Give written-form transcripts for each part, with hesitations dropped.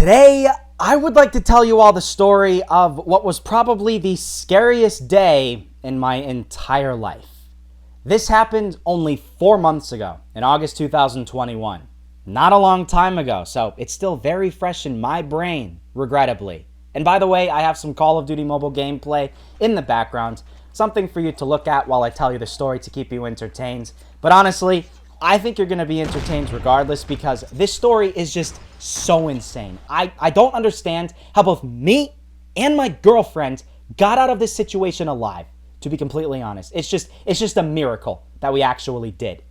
Today, I would like to tell you all the story of what was probably the scariest day in my entire life. This happened only 4 months ago, in August 2021. Not a long time ago, so it's still very fresh in my brain, regrettably. And by the way, I have some Call of Duty mobile gameplay in the background, something for you to look at while I tell you the story to keep you entertained. But honestly, I think you're going to be entertained regardless because this story is just so insane. I don't understand how both me and my girlfriend got out of this situation alive, to be completely honest. It's just a miracle that we actually did.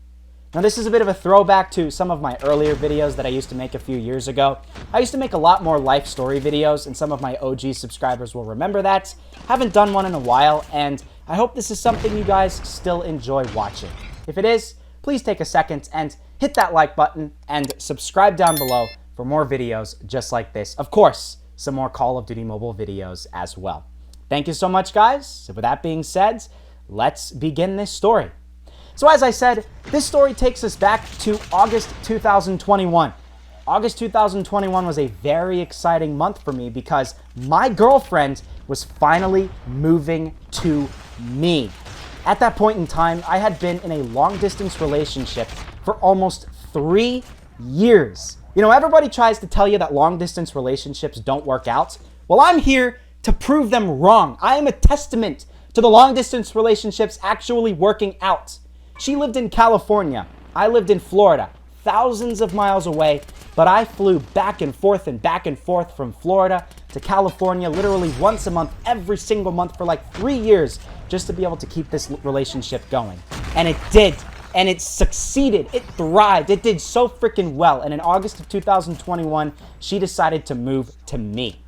Now, this is a bit of a throwback to some of my earlier videos that I used to make a few years ago. I used to make a lot more life story videos, and some of my OG subscribers will remember that. Haven't done one in a while, and I hope this is something you guys still enjoy watching. If it is, please take a second and hit that like button and subscribe down below for more videos just like this. Of course, some more Call of Duty mobile videos as well. Thank you so much, guys. So with that being said, let's begin this story. So as I said, this story takes us back to August 2021. August 2021 was a very exciting month for me because my girlfriend was finally moving to me. At that point in time, I had been in a long-distance relationship for almost 3 years. You know, everybody tries to tell you that long-distance relationships don't work out. Well, I'm here to prove them wrong. I am a testament to the long-distance relationships actually working out. She lived in California. I lived in Florida, thousands of miles away, but I flew back and forth from Florida to California literally once a month, every single month for like 3 years, just to be able to keep this relationship going. And it did. And it succeeded. It thrived. It did so freaking well. And in August of 2021, she decided to move to me.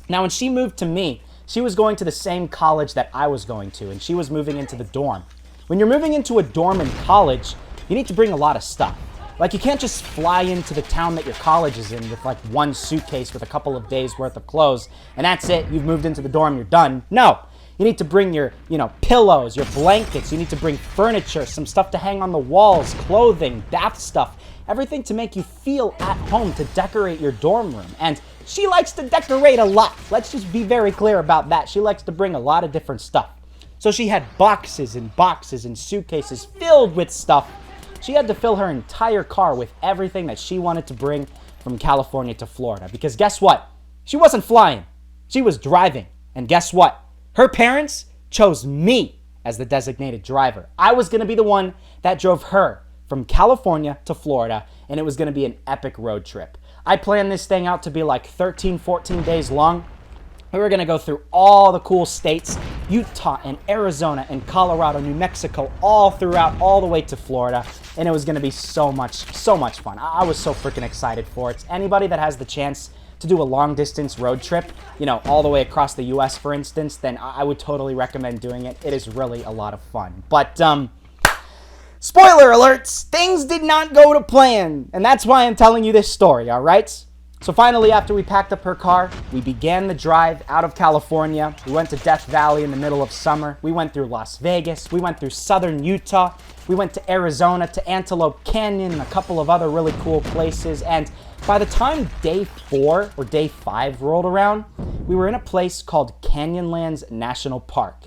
Now, when she moved to me, she was going to the same college that I was going to, and she was moving into the dorm. When you're moving into a dorm in college, you need to bring a lot of stuff. Like, you can't just fly into the town that your college is in with like one suitcase with a couple of days worth of clothes, and that's it. You've moved into the dorm, you're done. No. You need to bring your, pillows, your blankets. You need to bring furniture, some stuff to hang on the walls, clothing, bath stuff, everything to make you feel at home, to decorate your dorm room. And she likes to decorate a lot. Let's just be very clear about that. She likes to bring a lot of different stuff. So she had boxes and boxes and suitcases filled with stuff. She had to fill her entire car with everything that she wanted to bring from California to Florida. Because guess what? She wasn't flying. She was driving. And guess what? Her parents chose me as the designated driver. I was going to be the one that drove her from California to Florida, and it was going to be an epic road trip. I planned this thing out to be like 13, 14 days long. We were going to go through all the cool states, Utah and Arizona and Colorado, New Mexico, all throughout, all the way to Florida. And it was going to be so much fun. I was so freaking excited for it. Anybody that has the chance to do a long distance road trip, all the way across the US, for instance, then I would totally recommend doing it. It is really a lot of fun. But, spoiler alerts, things did not go to plan. And that's why I'm telling you this story, all right? So finally, after we packed up her car, we began the drive out of California. We went to Death Valley in the middle of summer. We went through Las Vegas. We went through southern Utah. We went to Arizona, to Antelope Canyon, and a couple of other really cool places. And by the time day 4 or day 5 rolled around, we were in a place called Canyonlands National Park.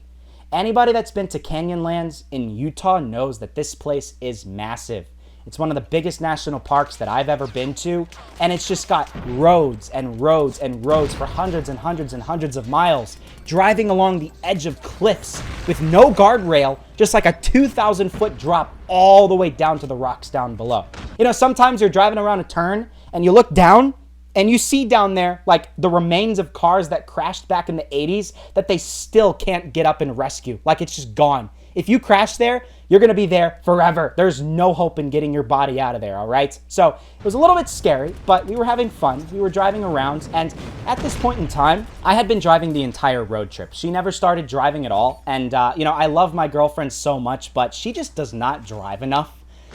Anybody that's been to Canyonlands in Utah knows that this place is massive. It's one of the biggest national parks that I've ever been to, and it's just got roads and roads and roads for hundreds and hundreds and hundreds of miles, driving along the edge of cliffs with no guardrail, just like a 2,000-foot drop all the way down to the rocks down below. Sometimes you're driving around a turn, and you look down, and you see down there, like, the remains of cars that crashed back in the 80s that they still can't get up and rescue. Like, it's just gone. If you crash there, you're going to be there forever. There's no hope in getting your body out of there, all right? So it was a little bit scary, but we were having fun. We were driving around, and at this point in time, I had been driving the entire road trip. She never started driving at all, and, I love my girlfriend so much, but she just does not drive enough.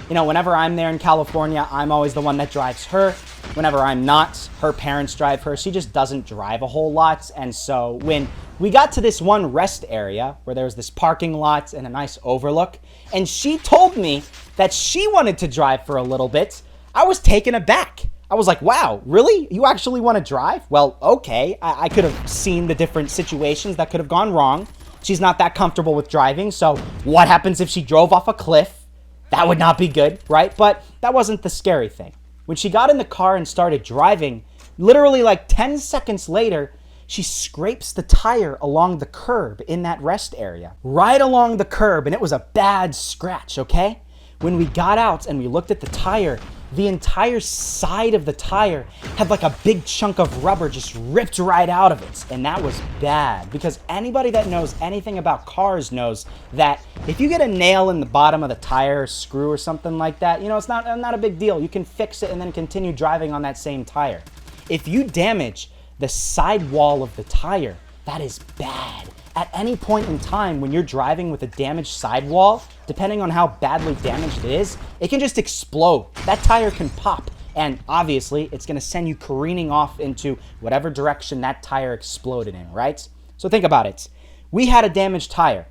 Whenever I'm there in California, I'm always the one that drives her. Whenever I'm not, her parents drive her. She just doesn't drive a whole lot. And so when we got to this one rest area where there was this parking lot and a nice overlook, and she told me that she wanted to drive for a little bit, I was taken aback. I was like, wow, really? You actually want to drive? Well, okay. I could have seen the different situations that could have gone wrong. She's not that comfortable with driving, so what happens if she drove off a cliff? That would not be good, right? But that wasn't the scary thing. When she got in the car and started driving, literally like 10 seconds later, she scrapes the tire along the curb in that rest area. Right along the curb, and it was a bad scratch, okay? When we got out and we looked at the tire, the entire side of the tire had like a big chunk of rubber just ripped right out of it. And that was bad, because anybody that knows anything about cars knows that if you get a nail in the bottom of the tire, screw or something like that, you know, it's not a big deal. You can fix it and then continue driving on that same tire. If you damage the sidewall of the tire, that is bad. At any point in time when you're driving with a damaged sidewall, depending on how badly damaged it is, it can just explode. That tire can pop, and obviously it's gonna send you careening off into whatever direction that tire exploded in, right? So think about it. We had a damaged tire.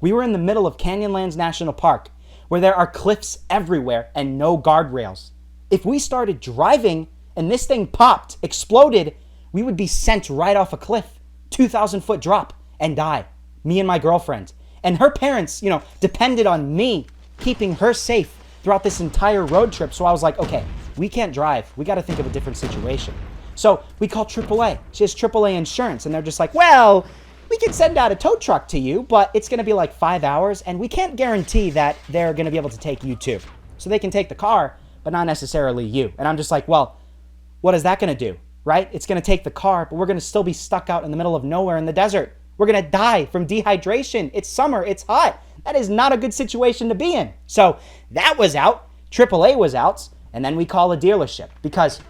We were in the middle of Canyonlands National Park, where there are cliffs everywhere and no guardrails. If we started driving and this thing popped, exploded, we would be sent right off a cliff, 2,000-foot drop, and die. Me and my girlfriend. And her parents, you know, depended on me keeping her safe throughout this entire road trip. So I was like, okay, we can't drive. We got to think of a different situation. So we called AAA. She has AAA insurance, and they're just like, well, we can send out a tow truck to you, but it's going to be like 5 hours, and we can't guarantee that they're going to be able to take you too. So they can take the car, but not necessarily you. And I'm just like, well, what is that going to do, right? It's going to take the car, but we're going to still be stuck out in the middle of nowhere in the desert. We're going to die from dehydration. It's summer. It's hot. That is not a good situation to be in. So that was out. AAA was out. And then we call a dealership, because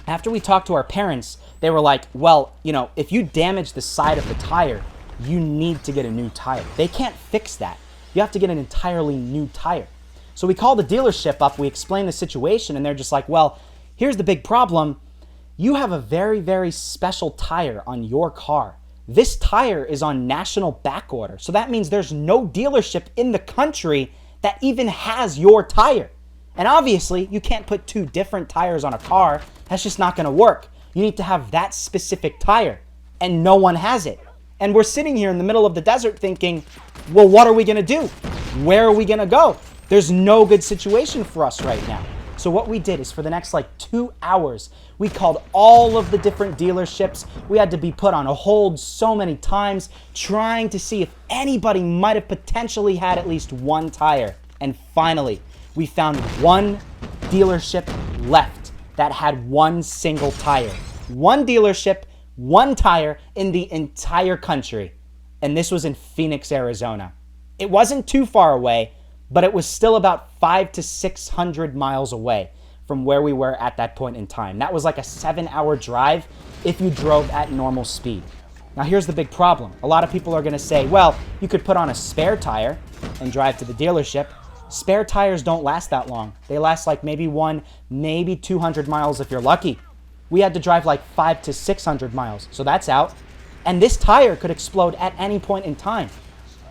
after we talked to our parents, they were like, well, you know, if you damage the side of the tire, you need to get a new tire. They can't fix that. You have to get an entirely new tire. So we called the dealership up. We explained the situation, and they're just like, well, here's the big problem. You have a very, very special tire on your car. This tire is on national back order. So that means there's no dealership in the country that even has your tire. And obviously, you can't put two different tires on a car. That's just not going to work. You need to have that specific tire, and no one has it. And we're sitting here in the middle of the desert thinking, well, what are we going to do? Where are we going to go? There's no good situation for us right now. So what we did is, for the next like 2 hours, we called all of the different dealerships. We had to be put on a hold so many times, trying to see if anybody might have potentially had at least one tire. And finally, we found one dealership left that had one single tire. One dealership, one tire in the entire country. And this was in Phoenix, Arizona. It wasn't too far away, but it was still about 500 to 600 miles away from where we were at that point in time. That was like a 7-hour drive if you drove at normal speed. Now here's the big problem. A lot of people are gonna say, well, you could put on a spare tire and drive to the dealership. Spare tires don't last that long. They last like maybe 200 miles if you're lucky. We had to drive like 500 to 600 miles, so that's out. And this tire could explode at any point in time.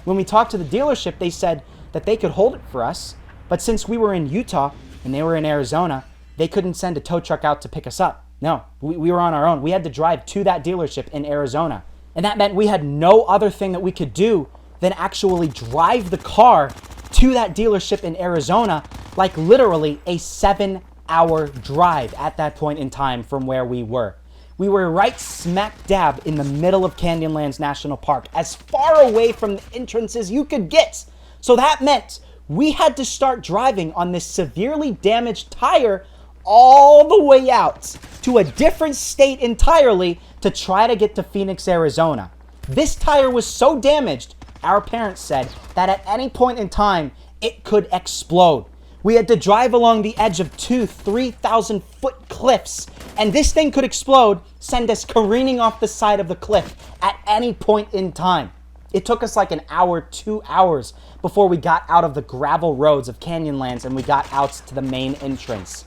When we talked to the dealership, they said that they could hold it for us, but since we were in Utah and they were in Arizona, they couldn't send a tow truck out to pick us up. No, we were on our own. We had to drive to that dealership in Arizona. And that meant we had no other thing that we could do than actually drive the car to that dealership in Arizona, like literally a 7-hour drive at that point in time from where we were. We were right smack dab in the middle of Canyonlands National Park, as far away from the entrances you could get. So that meant we had to start driving on this severely damaged tire all the way out to a different state entirely to try to get to Phoenix, Arizona. This tire was so damaged, our parents said, that at any point in time, it could explode. We had to drive along the edge of 3,000 foot cliffs, and this thing could explode, send us careening off the side of the cliff at any point in time. It took us like an hour, 2 hours before we got out of the gravel roads of Canyonlands and we got out to the main entrance.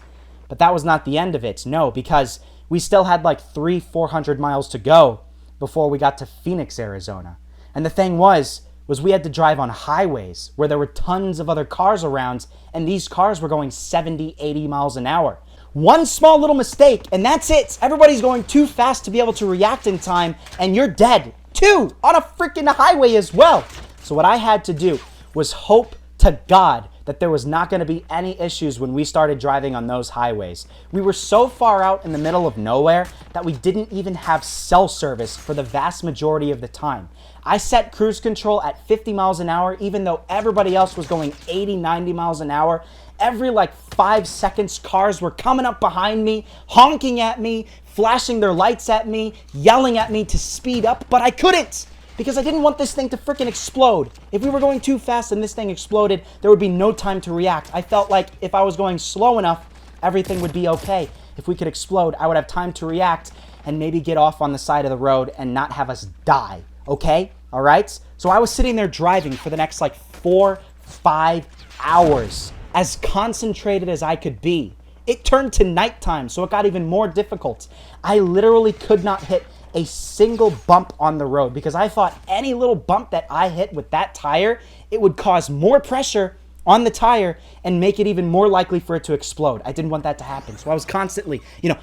But that was not the end of it, no, because we still had like 400 miles to go before we got to Phoenix, Arizona. And the thing was we had to drive on highways where there were tons of other cars around, and these cars were going 70, 80 miles an hour. One small little mistake, and that's it. Everybody's going too fast to be able to react in time, and you're dead. Too, on a freaking highway as well. So what I had to do was hope to God that there was not going to be any issues when we started driving on those highways. We were so far out in the middle of nowhere that we didn't even have cell service for the vast majority of the time. I set cruise control at 50 miles an hour, even though everybody else was going 80, 90 miles an hour. Every 5 seconds, cars were coming up behind me, honking at me, flashing their lights at me, yelling at me to speed up, but I couldn't because I didn't want this thing to freaking explode. If we were going too fast and this thing exploded, there would be no time to react. I felt like if I was going slow enough, everything would be okay. If we could explode, I would have time to react and maybe get off on the side of the road and not have us die, okay? All right? So I was sitting there driving for the next 4, 5 hours, as concentrated as I could be. It turned to nighttime, so it got even more difficult. I literally could not hit a single bump on the road because I thought any little bump that I hit with that tire, it would cause more pressure on the tire and make it even more likely for it to explode. I didn't want that to happen. So I was constantly,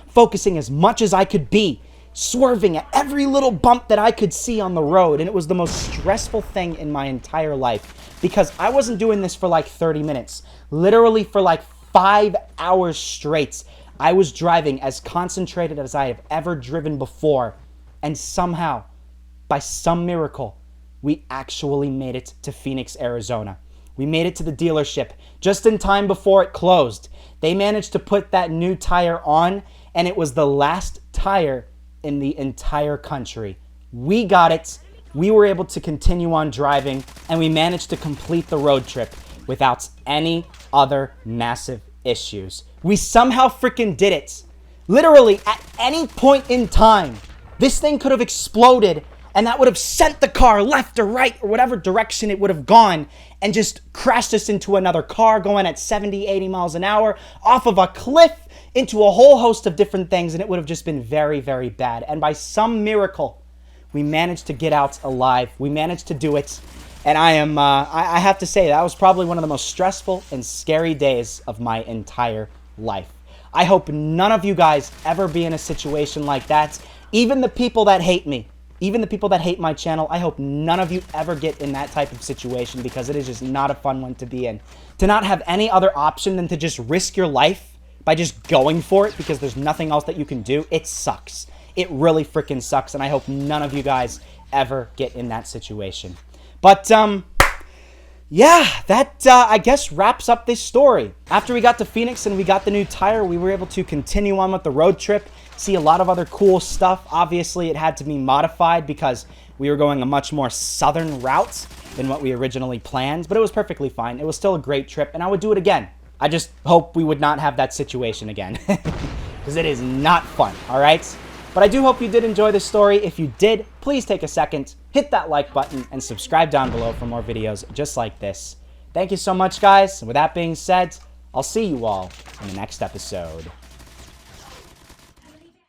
focusing as much as I could be, swerving at every little bump that I could see on the road. And it was the most stressful thing in my entire life because I wasn't doing this for 30 minutes. Literally for 5 hours straight, I was driving as concentrated as I have ever driven before. And somehow, by some miracle, we actually made it to Phoenix, Arizona. We made it to the dealership just in time before it closed. They managed to put that new tire on, and it was the last tire in the entire country. We got it. We were able to continue on driving, and we managed to complete the road trip without any other massive issues. We somehow freaking did it. Literally, at any point in time, this thing could have exploded, and that would have sent the car left or right or whatever direction it would have gone and just crashed us into another car going at 70, 80 miles an hour off of a cliff into a whole host of different things, and it would have just been very, very bad. And by some miracle, we managed to get out alive. We managed to do it. And I have to say, that was probably one of the most stressful and scary days of my entire life. I hope none of you guys ever be in a situation like that. Even the people that hate me, even the people that hate my channel, I hope none of you ever get in that type of situation because it is just not a fun one to be in. To not have any other option than to just risk your life by just going for it because there's nothing else that you can do, it sucks. It really freaking sucks, and I hope none of you guys ever get in that situation. But, yeah, that, I guess, wraps up this story. After we got to Phoenix and we got the new tire, we were able to continue on with the road trip, see a lot of other cool stuff. Obviously, it had to be modified because we were going a much more southern route than what we originally planned, but it was perfectly fine. It was still a great trip, and I would do it again. I just hope we would not have that situation again because it is not fun, all right? But I do hope you did enjoy this story. If you did, please take a second, hit that like button, and subscribe down below for more videos just like this. Thank you so much, guys. And with that being said, I'll see you all in the next episode.